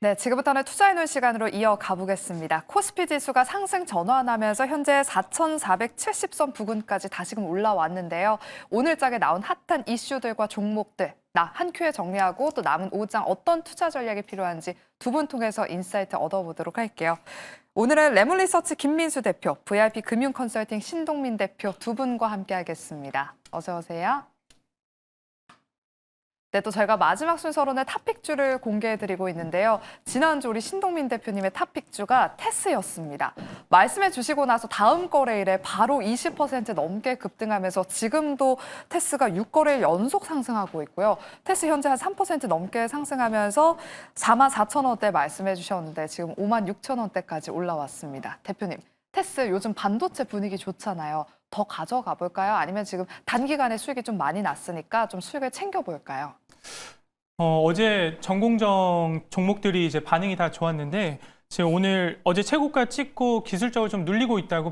네, 지금부터는 투자해놓은 시간으로 이어가 보겠습니다. 코스피 지수가 상승 전환하면서 현재 4,470선 부근까지 다시금 올라왔는데요. 오늘장에 나온 핫한 이슈들과 종목들, 나 한 큐에 정리하고 또 남은 5장 어떤 투자 전략이 필요한지 두 분 통해서 인사이트 얻어보도록 할게요. 오늘은 레몬리서치 김민수 대표, VIP 금융 컨설팅 신동민 대표 두 분과 함께하겠습니다. 어서 오세요. 네, 또 저희가 마지막 순서로는 탑픽주를 공개해드리고 있는데요. 지난주 우리 신동민 대표님의 탑픽주가 테스였습니다. 말씀해 주시고 나서 다음 거래일에 바로 20% 넘게 급등하면서 지금도 테스가 6거래일 연속 상승하고 있고요. 테스 현재 한 3% 넘게 상승하면서 44,000원대 말씀해 주셨는데 지금 56,000원대까지 올라왔습니다. 대표님, 테스 요즘 반도체 분위기 좋잖아요. 더 가져가 볼까요? 아니면 지금 단기간에 수익이 좀 많이 났으니까 좀 수익을 챙겨 볼까요? 어제 전공정 종목들이 이제 반응이 다 좋았는데 지금 오늘 어제 최고가 찍고 기술적으로 좀 눌리고 있다고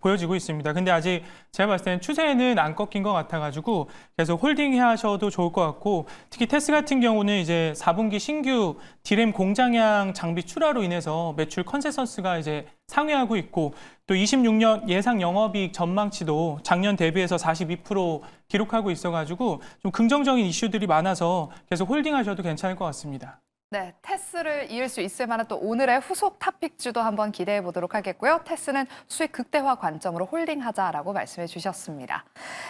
보여지고 있습니다. 근데 아직 제가 봤을 때는 추세는 안 꺾인 것 같아가지고 계속 홀딩 하셔도 좋을 것 같고 특히 테스 같은 경우는 이제 4분기 신규 디램 공장량 장비 출하로 인해서 매출 컨센서스가 이제 상회하고 있고 또 26년 예상 영업이익 전망치도 작년 대비해서 42% 기록하고 있어가지고 좀 긍정적인 이슈들이 많아서 계속 홀딩하셔도 괜찮을 것 같습니다. 네, 테스를 이을 수 있을 만한 또 오늘의 후속 탑픽주도 한번 기대해 보도록 하겠고요. 테스는 수익 극대화 관점으로 홀딩하자라고 말씀해 주셨습니다.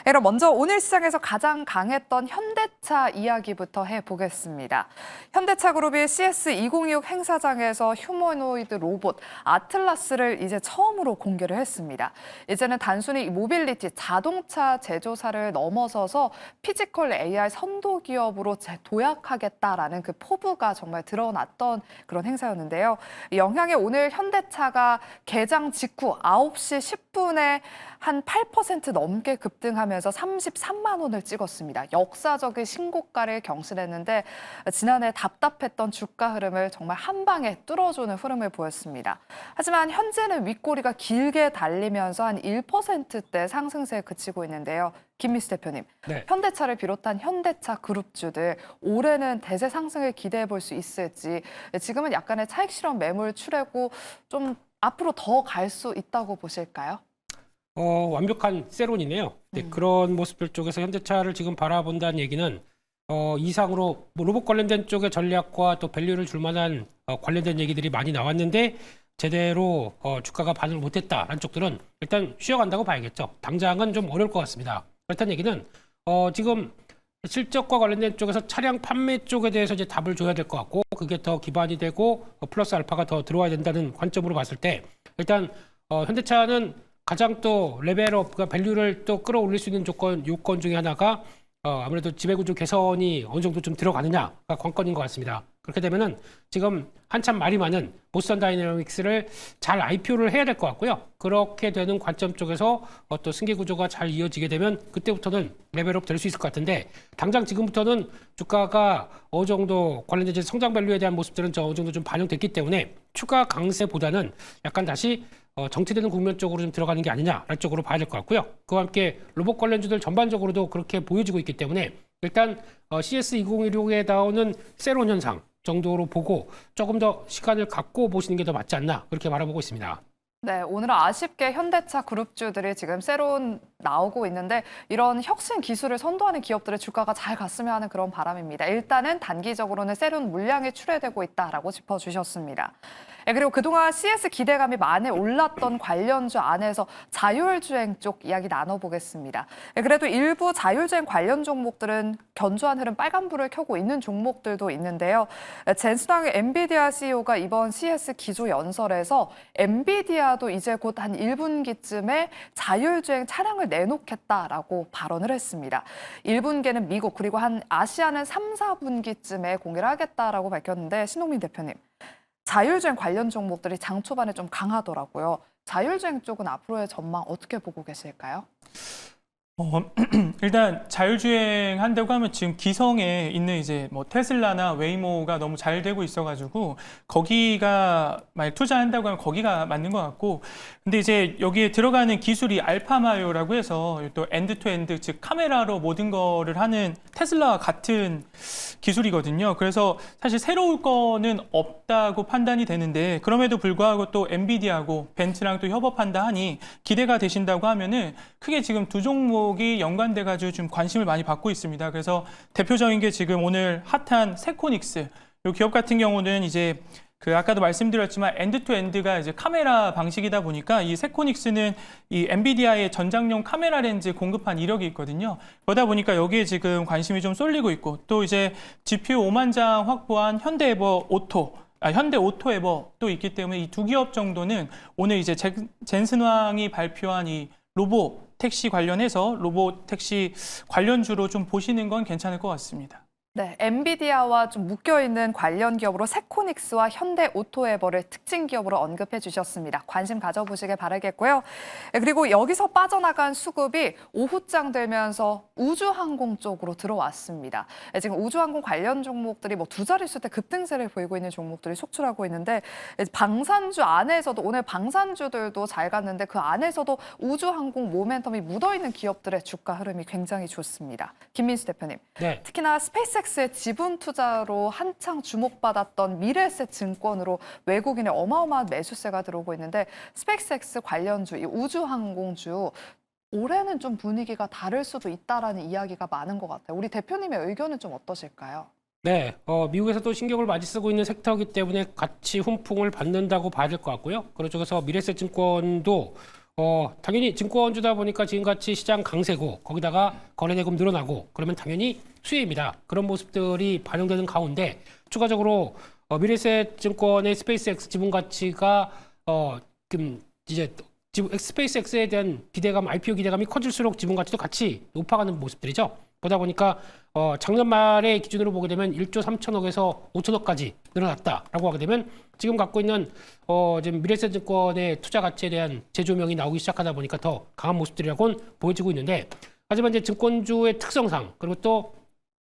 그럼 먼저 오늘 시장에서 가장 강했던 현대차 이야기부터 해보겠습니다. 현대차 그룹이 CS2026 행사장에서 휴머노이드 로봇 아틀라스를 이제 처음으로 공개를 했습니다. 이제는 단순히 모빌리티 자동차 제조사를 넘어서서 피지컬 AI 선도 기업으로 도약하겠다라는 그 포부가 정말 드러났던 그런 행사였는데요. 이 영향에 오늘 현대차가 개장 직후 9시 10분에 한 8% 넘게 급등하면서 33만 원을 찍었습니다. 역사적인 신고가를 경신했는데 지난해 답답했던 주가 흐름을 정말 한 방에 뚫어주는 흐름을 보였습니다. 하지만 현재는 윗꼬리가 길게 달리면서 한 1%대 상승세에 그치고 있는데요. 김미수 대표님, 네. 현대차를 비롯한 현대차 그룹주들 올해는 대세 상승을 기대해 볼 수 있을지 지금은 약간의 차익 실현 매물 출회고 좀 앞으로 더 갈 수 있다고 보실까요? 완벽한 세론이네요. 네, 그런 모습들 쪽에서 현대차를 지금 바라본다는 얘기는 이상으로 뭐 로봇 관련된 쪽의 전략과 또 밸류를 줄 만한 관련된 얘기들이 많이 나왔는데 제대로 주가가 반응을 못했다라는 쪽들은 일단 쉬어간다고 봐야겠죠. 당장은 좀 어려울 것 같습니다. 그렇다는 얘기는 지금 실적과 관련된 쪽에서 차량 판매 쪽에 대해서 이제 답을 줘야 될 것 같고 그게 더 기반이 되고 플러스 알파가 더 들어와야 된다는 관점으로 봤을 때 일단 현대차는 가장 또 레벨업, 그러니까 밸류를 또 끌어올릴 수 있는 요건 중에 하나가 아무래도 지배구조 개선이 어느 정도 좀 들어가느냐가 관건인 것 같습니다. 그렇게 되면은 지금 한참 말이 많은 보스턴 다이내믹스를 잘 IPO를 해야 될 것 같고요. 그렇게 되는 관점 쪽에서 또 승계 구조가 잘 이어지게 되면 그때부터는 레벨업 될 수 있을 것 같은데 당장 지금부터는 주가가 어느 정도 관련된 성장 밸류에 대한 모습들은 어느 정도 좀 반영됐기 때문에 추가 강세보다는 약간 다시 정체되는 국면 쪽으로 좀 들어가는 게 아니냐라는 쪽으로 봐야 될 것 같고요. 그와 함께 로봇 관련주들 전반적으로도 그렇게 보여지고 있기 때문에 일단 CS2016에 나오는 세론 현상 정도로 보고 조금 더 시간을 갖고 보시는 게 더 맞지 않나 그렇게 바라보고 있습니다. 네, 오늘은 아쉽게 현대차 그룹주들이 지금 새로 나오고 있는데 이런 혁신 기술을 선도하는 기업들의 주가가 잘 갔으면 하는 그런 바람입니다. 일단은 단기적으로는 새로운 물량이 출회되고 있다라고 짚어주셨습니다. 네, 그리고 그동안 CS 기대감이 많이 올랐던 관련주 안에서 자율주행 쪽 이야기 나눠보겠습니다. 네, 그래도 일부 자율주행 관련 종목들은 견조한 흐름 빨간불을 켜고 있는 종목들도 있는데요. 젠스당의 엔비디아 CEO가 이번 CS 기조 연설에서 엔비디아도 이제 곧 한 1분기쯤에 자율주행 차량을 내놓겠다라고 발언을 했습니다. 1분기는 미국 그리고 한 아시아는 3, 4분기쯤에 공개를 하겠다라고 밝혔는데 신동민 대표님. 자율주행 관련 종목들이 장 초반에 좀 강하더라고요. 자율주행 쪽은 앞으로의 전망 어떻게 보고 계실까요? 일단 자율주행 한다고 하면 지금 기성에 있는 이제 뭐 테슬라나 웨이모가 너무 잘 되고 있어가지고 거기가 만약 투자한다고 하면 거기가 맞는 것 같고, 근데 이제 여기에 들어가는 기술이 알파마요라고 해서 또 엔드투엔드, 즉 카메라로 모든 거를 하는 테슬라와 같은 기술이거든요. 그래서 사실 새로울 거는 없다고 판단이 되는데, 그럼에도 불구하고 또 엔비디아하고 벤츠랑 또 협업한다 하니 기대가 되신다고 하면은 크게 지금 두 종목이 연관돼가지고 좀 관심을 많이 받고 있습니다. 그래서 대표적인 게 지금 오늘 핫한 세코닉스, 이 기업 같은 경우는 이제 그 아까도 말씀드렸지만 엔드투엔드가 이제 카메라 방식이다 보니까 이 세코닉스는 이 엔비디아의 전장용 카메라 렌즈 공급한 이력이 있거든요. 그러다 보니까 여기에 지금 관심이 좀 쏠리고 있고, 또 이제 GPU 5만 장 확보한 현대 오토 에버 또 있기 때문에 이 두 기업 정도는 오늘 이제 젠슨왕이 발표한 이 로보 택시 관련해서 로보 택시 관련주로 좀 보시는 건 괜찮을 것 같습니다. 네, 엔비디아와 좀 묶여있는 관련 기업으로 세코닉스와 현대 오토에버를 특징 기업으로 언급해 주셨습니다. 관심 가져보시길 바라겠고요. 그리고 여기서 빠져나간 수급이 오후장 되면서 우주항공 쪽으로 들어왔습니다. 지금 우주항공 관련 종목들이 뭐 두 자릿수대 급등세를 보이고 있는 종목들이 속출하고 있는데, 방산주 안에서도 오늘 방산주들도 잘 갔는데 그 안에서도 우주항공 모멘텀이 묻어있는 기업들의 주가 흐름이 굉장히 좋습니다. 김민수 대표님, 네. 특히나 스페이스X의 지분 투자로 한창 주목받았던 미래에셋 증권으로 외국인의 어마어마한 매수세가 들어오고 있는데, 스페이스X 관련주, 이 우주항공주 올해는 좀 분위기가 다를 수도 있다라는 이야기가 많은 것 같아요. 우리 대표님의 의견은 좀 어떠실까요? 네, 미국에서도 신경을 많이 쓰고 있는 섹터이기 때문에 같이 훈풍을 받는다고 봐야 될 것 같고요. 그런 쪽에서 미래에셋 증권도 당연히 증권주다 보니까 지금같이 시장 강세고 거기다가 거래대금 늘어나고 그러면 당연히 수혜입니다. 그런 모습들이 반영되는 가운데 추가적으로 미래에셋 증권의 스페이스X 지분 가치가 이제 스페이스X에 대한 기대감, IPO 기대감이 커질수록 지분 가치도 같이 높아가는 모습들이죠. 보다 보니까 작년 말의 기준으로 보게 되면 1조 3천억에서 5천억까지 늘어났다라고 하게 되면 지금 갖고 있는 지금 미래에셋 증권의 투자 가치에 대한 재조명이 나오기 시작하다 보니까 더 강한 모습들이라고는 보여지고 있는데, 하지만 이제 증권주의 특성상 그리고 또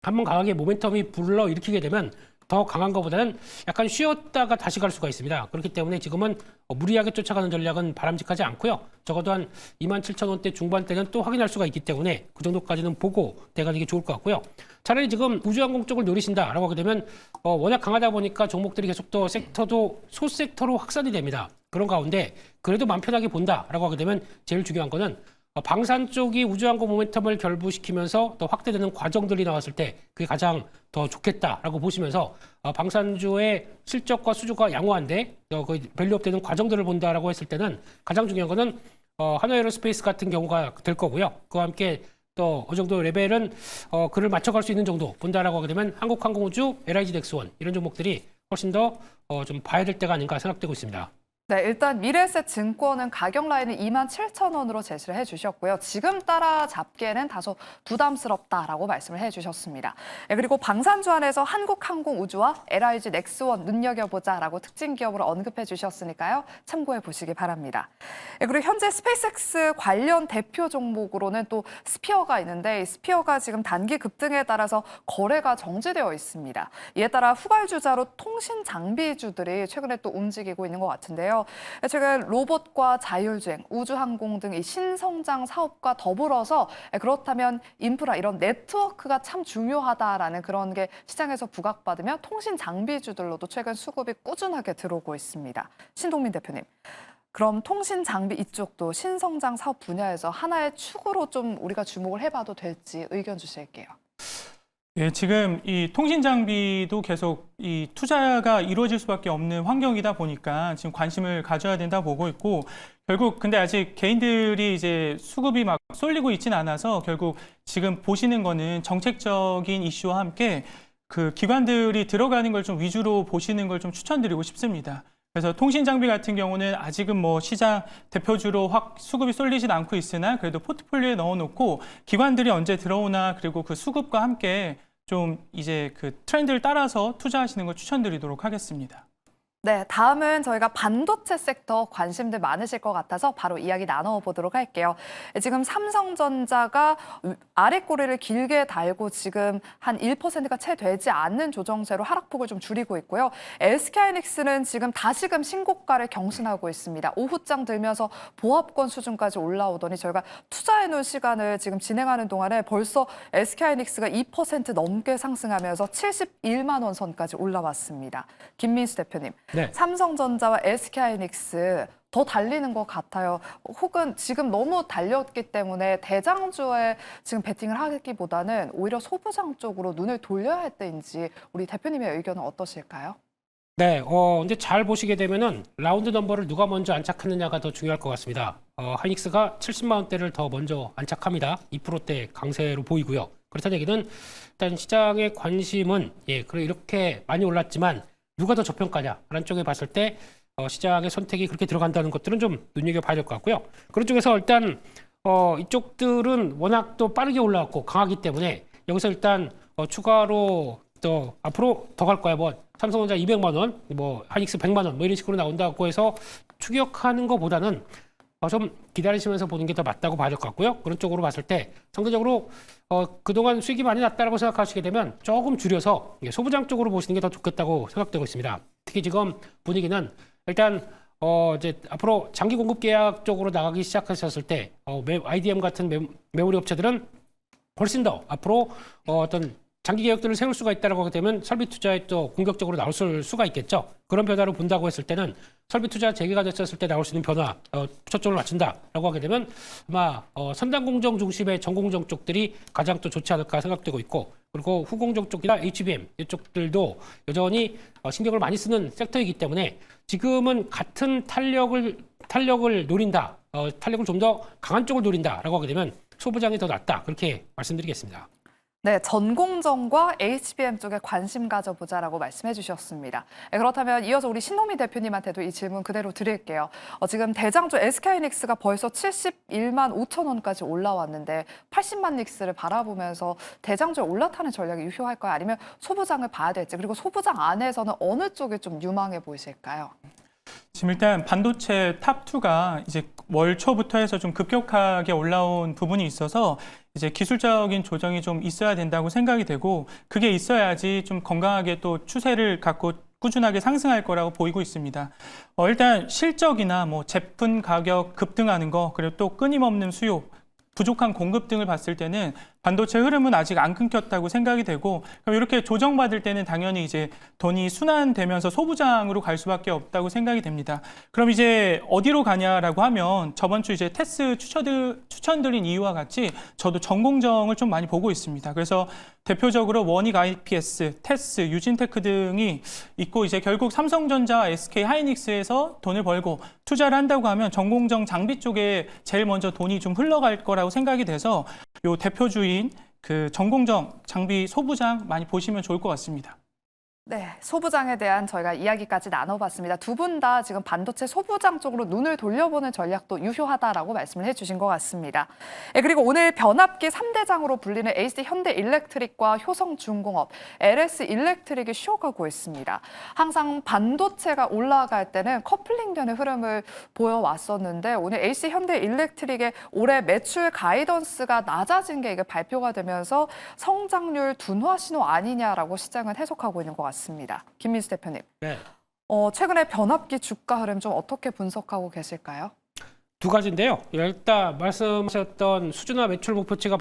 한번 강하게 모멘텀이 불러일으키게 되면 더 강한 것보다는 약간 쉬었다가 다시 갈 수가 있습니다. 그렇기 때문에 지금은 무리하게 쫓아가는 전략은 바람직하지 않고요. 적어도 한 27,000원대 중반대는 또 확인할 수가 있기 때문에 그 정도까지는 보고 대가는 게 좋을 것 같고요. 차라리 지금 우주항공 쪽을 노리신다라고 하게 되면 워낙 강하다 보니까 종목들이 계속 더 섹터도 소섹터로 확산이 됩니다. 그런 가운데 그래도 마음 편하게 본다라고 하게 되면 제일 중요한 거는 방산 쪽이 우주항공 모멘텀을 결부시키면서 더 확대되는 과정들이 나왔을 때 그게 가장 더 좋겠다라고 보시면서 방산주의 실적과 수주가 양호한데 거의 밸류업되는 과정들을 본다라고 했을 때는 가장 중요한 거는 한화에어로스페이스 같은 경우가 될 거고요. 그와 함께 또 어느 정도 레벨은 그를 맞춰갈 수 있는 정도 본다라고 하게 되면 한국항공우주, LIG 넥스원 이런 종목들이 훨씬 더 좀 봐야 될 때가 아닌가 생각되고 있습니다. 네, 일단 미래에셋 증권은 가격 라인을 27,000원으로 제시를 해주셨고요. 지금 따라잡기에는 다소 부담스럽다라고 말씀을 해주셨습니다. 네, 그리고 방산주 안에서 한국항공우주와 LIG 넥스원 눈여겨보자라고 특징 기업으로 언급해 주셨으니까요. 참고해 보시기 바랍니다. 네, 그리고 현재 스페이스X 관련 대표 종목으로는 또 스피어가 있는데, 이 스피어가 지금 단기 급등에 따라서 거래가 정지되어 있습니다. 이에 따라 후발주자로 통신 장비주들이 최근에 또 움직이고 있는 것 같은데요. 최근 로봇과 자율주행, 우주항공 등 이 신성장 사업과 더불어서 그렇다면 인프라, 이런 네트워크가 참 중요하다라는 그런 게 시장에서 부각받으며 통신 장비주들로도 최근 수급이 꾸준하게 들어오고 있습니다. 신동민 대표님, 그럼 통신 장비 이쪽도 신성장 사업 분야에서 하나의 축으로 좀 우리가 주목을 해봐도 될지 의견 주실게요. 예, 지금 이 통신 장비도 계속 이 투자가 이루어질 수밖에 없는 환경이다 보니까 지금 관심을 가져야 된다 보고 있고, 결국 근데 아직 개인들이 이제 수급이 막 쏠리고 있지는 않아서 결국 지금 보시는 거는 정책적인 이슈와 함께 그 기관들이 들어가는 걸 좀 위주로 보시는 걸 좀 추천드리고 싶습니다. 그래서 통신 장비 같은 경우는 아직은 뭐 시장 대표주로 확 수급이 쏠리진 않고 있으나 그래도 포트폴리오에 넣어놓고 기관들이 언제 들어오나, 그리고 그 수급과 함께 좀 이제 그 트렌드를 따라서 투자하시는 걸 추천드리도록 하겠습니다. 네, 다음은 저희가 반도체 섹터 관심들 많으실 것 같아서 바로 이야기 나눠보도록 할게요. 지금 삼성전자가 아래 꼬리를 길게 달고 지금 한 1%가 채 되지 않는 조정세로 하락폭을 좀 줄이고 있고요. SK하이닉스는 지금 다시금 신고가를 경신하고 있습니다. 오후장 들면서 보합권 수준까지 올라오더니 저희가 투자해놓은 시간을 지금 진행하는 동안에 벌써 SK하이닉스가 2% 넘게 상승하면서 71만 원 선까지 올라왔습니다. 김민수 대표님. 네. 삼성전자와 SK하이닉스 더 달리는 것 같아요. 혹은 지금 너무 달렸기 때문에 대장주에 지금 베팅을 하기보다는 오히려 소부장 쪽으로 눈을 돌려야 할 때인지 우리 대표님의 의견은 어떠실까요? 네, 근데 잘 보시게 되면은 라운드 넘버를 누가 먼저 안착하느냐가 더 중요할 것 같습니다. 하이닉스가 70만 원대를 더 먼저 안착합니다. 2%대 강세로 보이고요. 그렇다는 얘기는 일단 시장의 관심은 그래 이렇게 많이 올랐지만 누가 더 저평가냐라는 쪽에 봤을 때 시장의 선택이 그렇게 들어간다는 것들은 좀 눈여겨봐야 될 것 같고요. 그런 쪽에서 일단 이쪽들은 워낙 또 빠르게 올라왔고 강하기 때문에 여기서 일단 추가로 또 앞으로 더 갈 거야. 뭐 삼성전자 200만 원, 뭐 하이닉스 100만 원, 뭐 이런 식으로 나온다고 해서 추격하는 것보다는 좀 기다리시면서 보는 게 더 맞다고 봐야 될 것 같고요. 그런 쪽으로 봤을 때 상대적으로 그동안 수익이 많이 났다라고 생각하시게 되면 조금 줄여서 소부장 쪽으로 보시는 게 더 좋겠다고 생각되고 있습니다. 특히 지금 분위기는 일단 이제 앞으로 장기 공급 계약 쪽으로 나가기 시작하셨을 때 IDM 같은 메모리 업체들은 훨씬 더 앞으로 어떤 장기 계획들을 세울 수가 있다고 하게 되면 설비 투자에 또 공격적으로 나올 수가 있겠죠. 그런 변화를 본다고 했을 때는 설비 투자 재개가 됐었을 때 나올 수 있는 변화, 초점을 맞춘다라고 하게 되면 아마 선단 공정 중심의 전공정 쪽들이 가장 또 좋지 않을까 생각되고 있고, 그리고 후공정 쪽이나 HBM 이쪽들도 여전히 신경을 많이 쓰는 섹터이기 때문에 지금은 같은 탄력을 노린다, 탄력을 좀 더 강한 쪽을 노린다라고 하게 되면 소부장이 더 낫다, 그렇게 말씀드리겠습니다. 네, 전공정과 HBM 쪽에 관심 가져보자라고 말씀해 주셨습니다. 네, 그렇다면 이어서 우리 신동민 대표님한테도 이 질문 그대로 드릴게요. 지금 대장주 SK하이닉스가 벌써 71만 5천 원까지 올라왔는데 80만 닉스를 바라보면서 대장주에 올라타는 전략이 유효할까요? 아니면 소부장을 봐야 될지, 그리고 소부장 안에서는 어느 쪽이 좀 유망해 보이실까요? 지금 일단 반도체 탑2가 이제 월 초부터 해서 좀 급격하게 올라온 부분이 있어서 이제 기술적인 조정이 좀 있어야 된다고 생각이 되고, 그게 있어야지 좀 건강하게 또 추세를 갖고 꾸준하게 상승할 거라고 보이고 있습니다. 일단 실적이나 뭐 제품 가격 급등하는 거, 그리고 또 끊임없는 수요, 부족한 공급 등을 봤을 때는 반도체 흐름은 아직 안 끊겼다고 생각이 되고, 그럼 이렇게 조정받을 때는 당연히 이제 돈이 순환되면서 소부장으로 갈 수밖에 없다고 생각이 됩니다. 그럼 이제 어디로 가냐라고 하면 저번 주 이제 테스 추천드린 이유와 같이 저도 전공정을 좀 많이 보고 있습니다. 그래서 대표적으로 원익 IPS, 테스, 유진테크 등이 있고, 이제 결국 삼성전자, SK 하이닉스에서 돈을 벌고 투자를 한다고 하면 전공정 장비 쪽에 제일 먼저 돈이 좀 흘러갈 거라고 생각이 돼서 요 대표주인 그 전공정 장비 소부장 많이 보시면 좋을 것 같습니다. 네, 소부장에 대한 저희가 이야기까지 나눠봤습니다. 두 분 다 지금 반도체 소부장 쪽으로 눈을 돌려보는 전략도 유효하다라고 말씀을 해주신 것 같습니다. 네, 그리고 오늘 변압기 3대장으로 불리는 HD 현대일렉트릭과 효성중공업, LS일렉트릭이 쉬어가고 있습니다. 항상 반도체가 올라갈 때는 커플링되는 흐름을 보여왔었는데 오늘 HD 현대일렉트릭의 올해 매출 가이던스가 낮아진 게 이게 발표가 되면서 성장률 둔화 신호 아니냐라고 시장은 해석하고 있는 것 같습니다. 김민수 대표님. 네. 최근에 변압기 주가 흐름 좀 어떻게 분석하고 계실까요? 두 가지인데요. 일단 말씀하셨던 수준화 매출 목표치가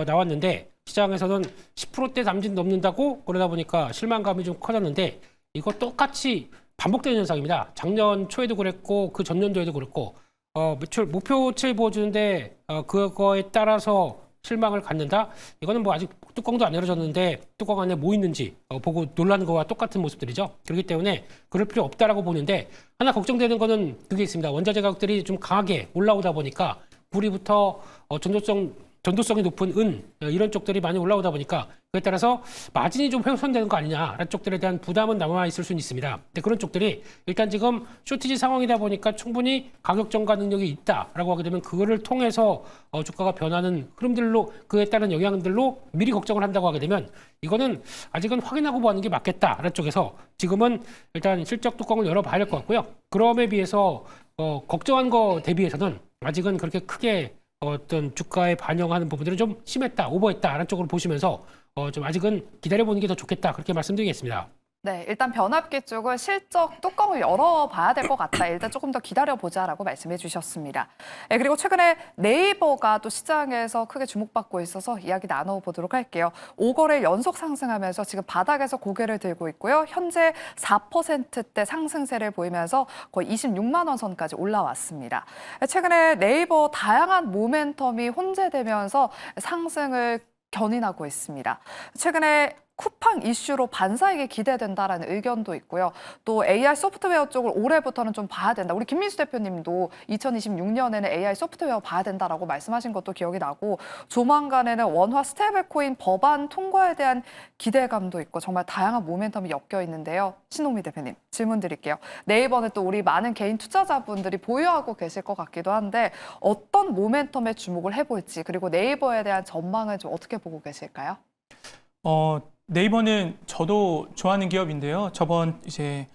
나왔는데 시장에서는 10%대 남짓 넘는다고 그러다 보니까 실망감이 좀 커졌는데, 이거 똑같이 반복되는 현상입니다. 작년 초에도 그랬고 그 전년도에도 그랬고 매출 목표치를 보여주는데 그거에 따라서 실망을 갖는다? 이거는 뭐 아직 뚜껑도 안 열어졌는데 뚜껑 안에 뭐 있는지 보고 놀라는 거와 똑같은 모습들이죠. 그렇기 때문에 그럴 필요 없다라고 보는데, 하나 걱정되는 거는 그게 있습니다. 원자재 가격들이 좀 강하게 올라오다 보니까 구리부터 전조성 전도성이 높은 은 이런 쪽들이 많이 올라오다 보니까 그에 따라서 마진이 좀 훼손되는 거 아니냐라는 쪽들에 대한 부담은 남아 있을 수는 있습니다. 근데 그런 쪽들이 일단 지금 쇼티지 상황이다 보니까 충분히 가격 전가 능력이 있다라고 하게 되면 그거를 통해서 주가가 변하는 흐름들로 그에 따른 영향들로 미리 걱정을 한다고 하게 되면 이거는 아직은 확인하고 보는 게 맞겠다라는 쪽에서 지금은 일단 실적 뚜껑을 열어봐야 될 것 같고요. 그럼에 비해서 걱정한 거 대비해서는 아직은 그렇게 크게 어떤 주가에 반영하는 부분들은 좀 심했다, 오버했다라는 쪽으로 보시면서 좀 아직은 기다려보는 게 더 좋겠다 그렇게 말씀드리겠습니다. 네, 일단 변압기 쪽은 실적 뚜껑을 열어봐야 될 것 같다. 일단 조금 더 기다려보자라고 말씀해 주셨습니다. 네, 그리고 최근에 네이버가 또 시장에서 크게 주목받고 있어서 이야기 나눠보도록 할게요. 5거래 연속 상승하면서 지금 바닥에서 고개를 들고 있고요. 현재 4%대 상승세를 보이면서 거의 26만 원 선까지 올라왔습니다. 최근에 네이버 다양한 모멘텀이 혼재되면서 상승을 견인하고 있습니다. 최근에 쿠팡 이슈로 반사이익이 기대된다라는 의견도 있고요. 또 AI 소프트웨어 쪽을 올해부터는 좀 봐야 된다. 우리 김민수 대표님도 2026년에는 AI 소프트웨어 봐야 된다라고 말씀하신 것도 기억이 나고 조만간에는 원화 스테이블코인 법안 통과에 대한 기대감도 있고 정말 다양한 모멘텀이 엮여 있는데요. 신홍미 대표님 질문 드릴게요. 네이버는 또 우리 많은 개인 투자자분들이 보유하고 계실 것 같기도 한데 어떤 모멘텀에 주목을 해볼지 그리고 네이버에 대한 전망을 좀 어떻게 보고 계실까요? 네이버는 저도 좋아하는 기업인데요. 저번 이제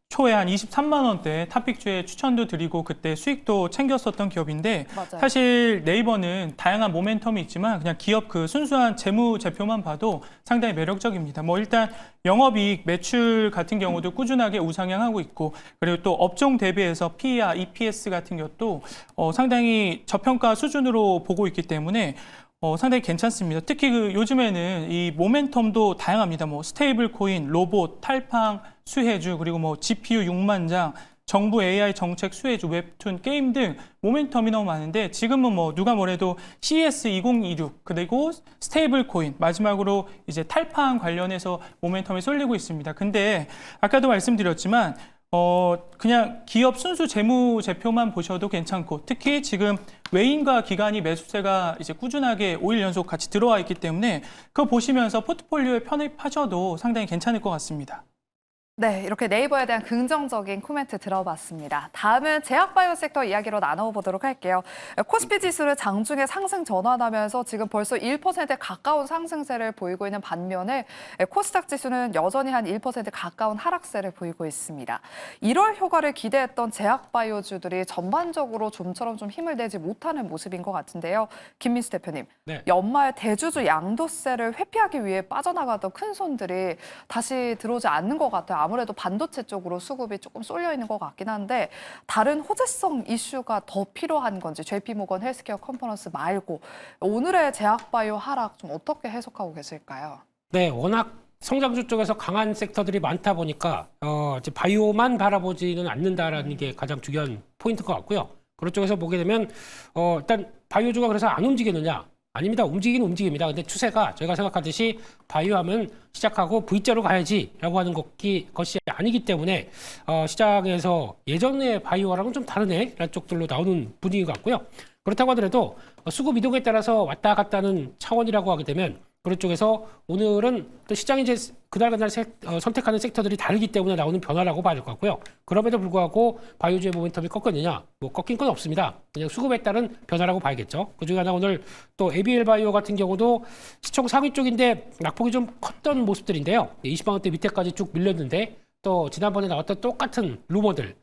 초에 한 23만 원대 탑픽주에 추천도 드리고 그때 수익도 챙겼었던 기업인데 맞아요. 사실 네이버는 다양한 모멘텀이 있지만 그냥 기업 그 순수한 재무제표만 봐도 상당히 매력적입니다. 뭐 일단 영업이익, 매출 같은 경우도 꾸준하게 우상향하고 있고 그리고 또 업종 대비해서 PE와 EPS 같은 것도 상당히 저평가 수준으로 보고 있기 때문에 상당히 괜찮습니다. 특히 그 요즘에는 이 모멘텀도 다양합니다. 뭐 스테이블 코인, 로봇, 탈팡, 수혜주, 그리고 뭐 GPU 6만 장, 정부 AI 정책 수혜주, 웹툰, 게임 등 모멘텀이 너무 많은데 지금은 뭐 누가 뭐래도 CES 2026 그리고 스테이블 코인 마지막으로 이제 탈팡 관련해서 모멘텀이 쏠리고 있습니다. 근데 아까도 말씀드렸지만 그냥 기업 순수 재무제표만 보셔도 괜찮고 특히 지금 외인과 기관이 매수세가 이제 꾸준하게 5일 연속 같이 들어와 있기 때문에 그거 보시면서 포트폴리오에 편입하셔도 상당히 괜찮을 것 같습니다. 네, 이렇게 네이버에 대한 긍정적인 코멘트 들어봤습니다. 다음은 제약바이오 섹터 이야기로 나눠보도록 할게요. 코스피 지수를 장중에 상승 전환하면서 지금 벌써 1%에 가까운 상승세를 보이고 있는 반면에 코스닥 지수는 여전히 한 1% 가까운 하락세를 보이고 있습니다. 1월 효과를 기대했던 제약바이오주들이 전반적으로 좀처럼 좀 힘을 내지 못하는 모습인 것 같은데요. 김민수 대표님, 네. 연말 대주주 양도세를 회피하기 위해 빠져나가던 큰 손들이 다시 들어오지 않는 것 같아요. 아무래도 반도체 쪽으로 수급이 조금 쏠려 있는 것 같긴 한데 다른 호재성 이슈가 더 필요한 건지 JP모건 헬스케어 컨퍼런스 말고 오늘의 제약바이오 하락 좀 어떻게 해석하고 계실까요? 네, 워낙 성장주 쪽에서 강한 섹터들이 많다 보니까 이제 바이오만 바라보지는 않는다라는 게 가장 중요한 포인트인 것 같고요. 그런 쪽에서 보게 되면 일단 바이오주가 그래서 안 움직이느냐? 아닙니다. 움직이긴 움직입니다. 근데 추세가 저희가 생각하듯이 바이오하면 시작하고 V자로 가야지라고 하는 것이 아니기 때문에 시장에서 예전의 바이오랑은 좀 다르네 라는 쪽들로 나오는 분위기 같고요. 그렇다고 하더라도 수급 이동에 따라서 왔다 갔다 하는 차원이라고 하게 되면 그런 쪽에서 오늘은 또 시장이 이제 그날 선택하는 섹터들이 다르기 때문에 나오는 변화라고 봐야 될 것 같고요. 그럼에도 불구하고 바이오주의 모멘텀이 꺾였느냐? 뭐 꺾인 건 없습니다. 그냥 수급에 따른 변화라고 봐야겠죠. 그중에 하나 오늘 또 ABL 바이오 같은 경우도 시총 상위 쪽인데 낙폭이 좀 컸던 모습들인데요. 20만 원대 밑에까지 쭉 밀렸는데 또 지난번에 나왔던 똑같은 루머들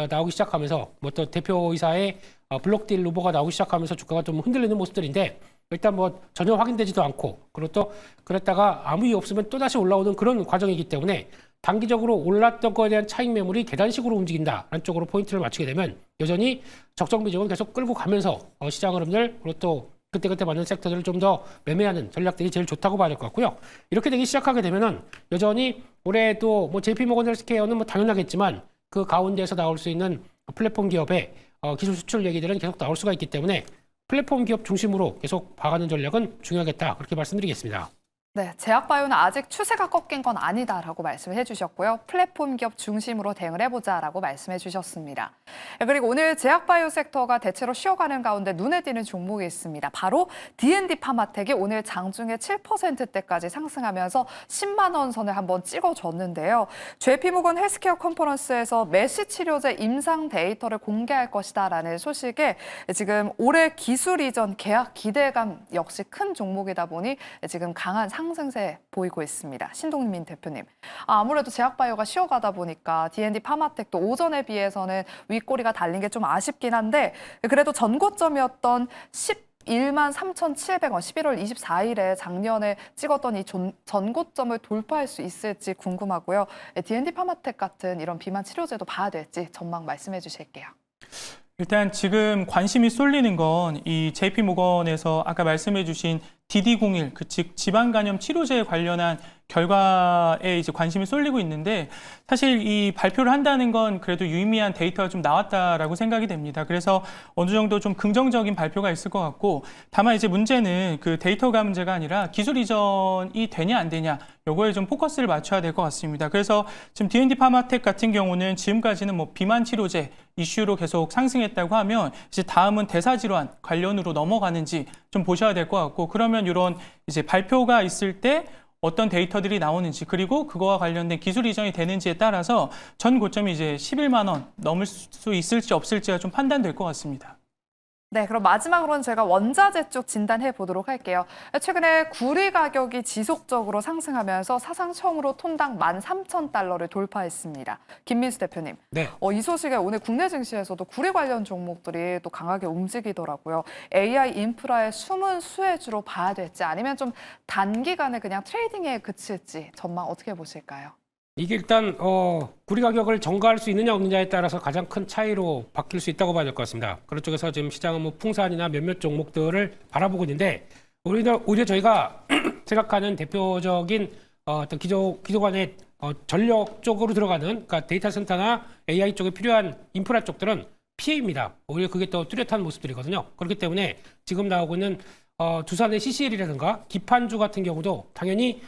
나오기 시작하면서 뭐 또 대표이사의 블록딜 루머가 나오기 시작하면서 주가가 좀 흔들리는 모습들인데 일단 뭐 전혀 확인되지도 않고 그리고 또 그랬다가 아무 이유 없으면 또다시 올라오는 그런 과정이기 때문에 단기적으로 올랐던 거에 대한 차익 매물이 계단식으로 움직인다라는 쪽으로 포인트를 맞추게 되면 여전히 적정 비중은 계속 끌고 가면서 시장 흐름들 그리고 또 그때그때 맞는 섹터들을 좀 더 매매하는 전략들이 제일 좋다고 봐야 될 것 같고요. 이렇게 되기 시작하게 되면은 여전히 올해도 뭐 JP모건 헬스케어는 뭐 당연하겠지만 그 가운데에서 나올 수 있는 플랫폼 기업의 기술 수출 얘기들은 계속 나올 수가 있기 때문에 플랫폼 기업 중심으로 계속 봐가는 전략은 중요하겠다 그렇게 말씀드리겠습니다. 네, 제약바이오는 아직 추세가 꺾인 건 아니다라고 말씀을 해주셨고요. 플랫폼 기업 중심으로 대응을 해보자라고 말씀해 주셨습니다. 그리고 오늘 제약바이오 섹터가 대체로 쉬어가는 가운데 눈에 띄는 종목이 있습니다. 바로 D&D 파마텍이 오늘 장중에 7%대까지 상승하면서 10만 원 선을 한번 찍어줬는데요. JP모건 헬스케어 컨퍼런스에서 메시 치료제 임상 데이터를 공개할 것이다라는 소식에 지금 올해 기술 이전 계약 기대감 역시 큰 종목이다 보니 지금 강한 상승세 보이고 있습니다. 신동민 대표님. 아무래도 제약바이오가 쉬어가다 보니까 D&D 파마텍도 오전에 비해서는 윗꼬리가 달린 게 좀 아쉽긴 한데 그래도 전고점이었던 11만 3,700원 11월 24일에 작년에 찍었던 이 전고점을 돌파할 수 있을지 궁금하고요. D&D 파마텍 같은 이런 비만 치료제도 봐야 될지 전망 말씀해 주실게요. 일단 지금 관심이 쏠리는 건 이 JP모건에서 아까 말씀해 주신 DD01, 즉 지방 간염 치료제에 관련한 결과에 이제 관심이 쏠리고 있는데 사실 이 발표를 한다는 건 그래도 유의미한 데이터가 좀 나왔다라고 생각이 됩니다. 그래서 어느 정도 좀 긍정적인 발표가 있을 것 같고 다만 이제 문제는 그 데이터가 문제가 아니라 기술 이전이 되냐 안 되냐 요거에 좀 포커스를 맞춰야 될 것 같습니다. 그래서 지금 D&D 파마텍 같은 경우는 지금까지는 뭐 비만 치료제 이슈로 계속 상승했다고 하면 이제 다음은 대사질환 관련으로 넘어가는지 좀 보셔야 될 것 같고 그러면 이런 이제 발표가 있을 때 어떤 데이터들이 나오는지 그리고 그거와 관련된 기술 이전이 되는지에 따라서 전 고점이 이제 11만 원 넘을 수 있을지 없을지가 좀 판단될 것 같습니다. 네, 그럼 마지막으로는 제가 원자재 쪽 진단해 보도록 할게요. 최근에 구리 가격이 지속적으로 상승하면서 사상 처음으로 톤당 13,000달러를 돌파했습니다. 김민수 대표님, 네. 이 소식에 오늘 국내 증시에서도 구리 관련 종목들이 또 강하게 움직이더라고요. AI 인프라의 숨은 수혜주로 봐야 될지 아니면 좀 단기간에 그냥 트레이딩에 그칠지 전망 어떻게 보실까요? 이게 일단 구리 가격을 전가할 수 있느냐 없느냐에 따라서 가장 큰 차이로 바뀔 수 있다고 봐야 될 것 같습니다. 그런 쪽에서 지금 시장은 뭐 풍산이나 몇몇 종목들을 바라보고 있는데 오히려 저희가 생각하는 대표적인 어떤 기존의 전력 쪽으로 들어가는 그러니까 데이터 센터나 AI 쪽에 필요한 인프라 쪽들은 피해입니다. 오히려 그게 더 뚜렷한 모습들이거든요. 그렇기 때문에 지금 나오고 있는 두산의 CCL이라든가 기판주 같은 경우도 당연히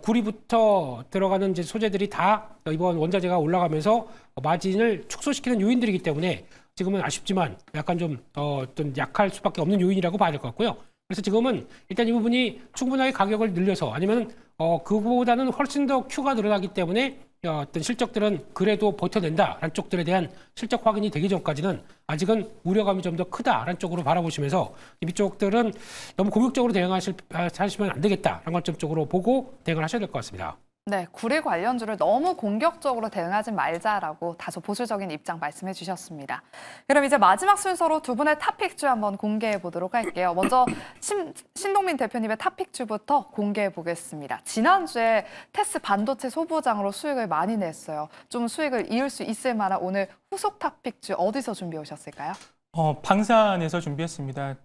구리부터 들어가는 이제 소재들이 다 이번 원자재가 올라가면서 마진을 축소시키는 요인들이기 때문에 지금은 아쉽지만 약간 좀 어떤 약할 수밖에 없는 요인이라고 봐야 될 것 같고요. 그래서 지금은 일단 이 부분이 충분하게 가격을 늘려서 아니면 그거보다는 훨씬 더 Q가 늘어나기 때문에 어떤 실적들은 그래도 버텨낸다라는 쪽들에 대한 실적 확인이 되기 전까지는 아직은 우려감이 좀 더 크다라는 쪽으로 바라보시면서 이 쪽들은 너무 공격적으로 대응하시면 안 되겠다라는 관점 쪽으로 보고 대응을 하셔야 될 것 같습니다. 네, 구리 관련주를 너무 공격적으로 대응하지 말자라고 다소 보수적인 입장 말씀해 주셨습니다. 그럼 이제 마지막 순서로 두 분의 탑픽주 한번 공개해 보도록 할게요. 먼저 신동민 대표님의 탑픽주부터 공개해 보겠습니다. 지난주에 테스 반도체 소부장으로 수익을 많이 냈어요. 좀 수익을 이을 수 있을 만한 오늘 후속 탑픽주 어디서 준비해 오셨을까요? 방산에서 준비했습니다.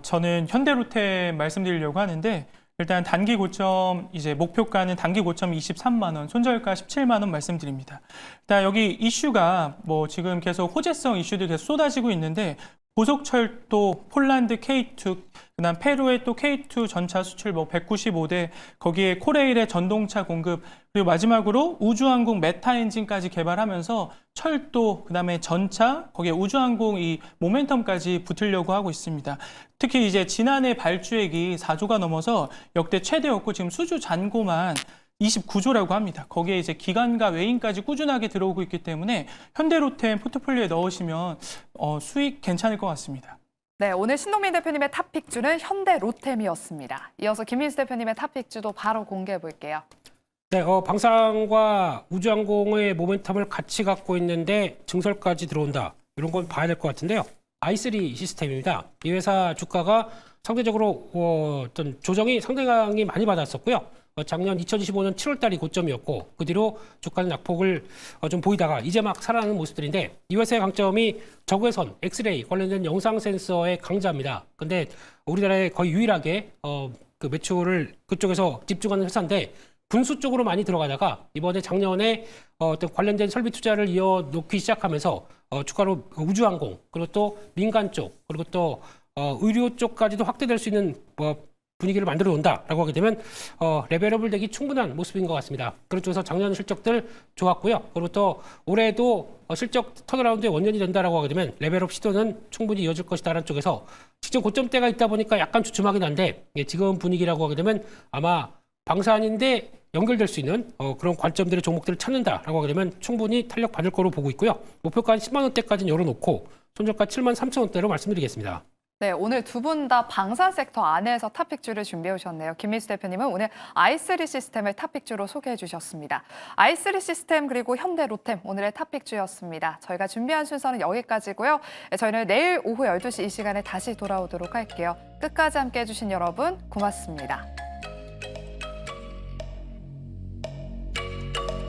저는 현대로템 말씀드리려고 하는데 일단 단기 고점 이제 목표가는 단기 고점 23만 원, 손절가 17만 원 말씀드립니다. 일단 여기 이슈가 뭐 지금 계속 호재성 이슈들이 계속 쏟아지고 있는데 고속철도 폴란드 K2, 그다음 페루의 또 K2 전차 수출 뭐 195대, 거기에 코레일의 전동차 공급, 그리고 마지막으로 우주항공 메타 엔진까지 개발하면서 철도, 그다음에 전차, 거기에 우주항공 이 모멘텀까지 붙으려고 하고 있습니다. 특히 이제 지난해 발주액이 4조가 넘어서 역대 최대였고 지금 수주 잔고만 29조라고 합니다. 거기에 이제 기관과 외인까지 꾸준하게 들어오고 있기 때문에 현대로템 포트폴리오에 넣으시면 수익 괜찮을 것 같습니다. 네, 오늘 신동민 대표님의 탑픽주는 현대로템이었습니다. 이어서 김민수 대표님의 탑픽주도 바로 공개해 볼게요. 네, 방산과 우주항공의 모멘텀을 같이 갖고 있는데 증설까지 들어온다. 이런 건 봐야 될 것 같은데요. i3 시스템입니다. 이 회사 주가가 상대적으로 어떤 조정이 상당히 많이 받았었고요. 작년 2025년 7월 달이 고점이었고 그 뒤로 주가는 낙폭을 좀 보이다가 이제 막 살아나는 모습들인데 이 회사의 강점이 적외선, 엑스레이 관련된 영상 센서의 강자입니다. 근데 우리나라에 거의 유일하게 그 매출을 그쪽에서 집중하는 회사인데 분수 쪽으로 많이 들어가다가 이번에 작년에 어떤 관련된 설비 투자를 이어놓기 시작하면서 추가로 우주항공 그리고 또 민간 쪽 그리고 또 의료 쪽까지도 확대될 수 있는 분위기를 만들어 놓는다라고 하게 되면 레벨업을 되기 충분한 모습인 것 같습니다. 그런 쪽에서 작년 실적들 좋았고요. 그리고 또 올해도 실적 턴어라운드의 원년이 된다라고 하게 되면 레벨업 시도는 충분히 이어질 것이다라는 쪽에서 직전 고점대가 있다 보니까 약간 주춤하긴 한데 지금 분위기라고 하게 되면 아마 방산인데 연결될 수 있는 그런 관점들의 종목들을 찾는다라고 하게 되면 충분히 탄력 받을 거로 보고 있고요. 목표가 10만 원대까지는 열어놓고 손절가 7만 3천 원대로 말씀드리겠습니다. 네, 오늘 두 분 다 방산 섹터 안에서 탑픽주를 준비해 오셨네요. 김민수 대표님은 오늘 i3 시스템을 탑픽주로 소개해 주셨습니다. i3 시스템 그리고 현대로템 오늘의 탑픽주였습니다. 저희가 준비한 순서는 여기까지고요. 저희는 내일 오후 12시 이 시간에 다시 돌아오도록 할게요. 끝까지 함께해 주신 여러분 고맙습니다.